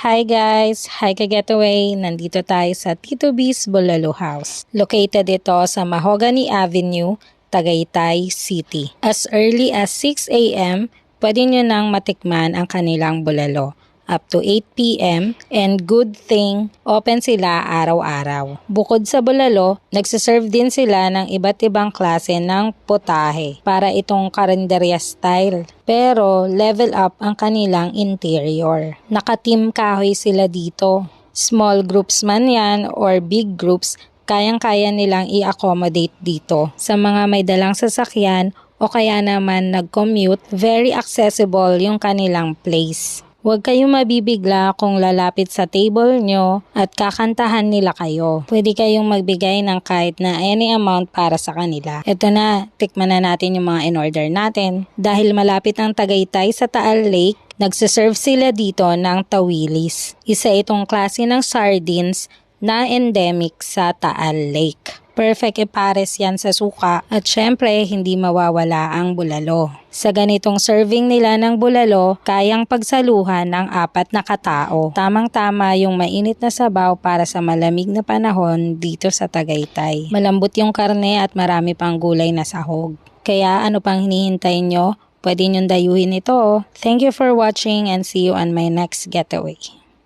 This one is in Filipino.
Hi guys! Hi ka-getaway! Nandito tayo sa Tito B's Bulalo House. Located ito sa Mahogany Avenue, Tagaytay City. As early as 6 a.m., pwede nyo nang matikman ang kanilang bulalo. Up to 8 p.m. and good thing, open sila araw-araw. Bukod sa bulalo, nagsiserve din sila ng iba't ibang klase ng potahe para itong karinderya style. Pero level up ang kanilang interior. Naka-team kahoy sila dito. Small groups man yan or big groups, kayang-kaya nilang i-accommodate dito. Sa mga may dalang sasakyan o kaya naman nag-commute, very accessible yung kanilang place. Huwag kayong mabibigla kung lalapit sa table nyo at kakantahan nila kayo. Pwede kayong magbigay ng kahit na any amount para sa kanila. Ito na, tikman na natin yung mga in-order natin. Dahil malapit ang Tagaytay sa Taal Lake, nagsiserve sila dito ng tawilis. Isa itong klase ng sardines na endemic sa Taal Lake. Perfect ipares yan sa suka at syempre hindi mawawala ang bulalo. Sa ganitong serving nila ng bulalo, kayang pagsaluhan ng 4 na katao. Tamang-tama yung mainit na sabaw para sa malamig na panahon dito sa Tagaytay. Malambot yung karne at marami pang gulay na sahog. Kaya ano pang hinihintay nyo? Pwede nyong dayuhin ito. Thank you for watching and see you on my next getaway.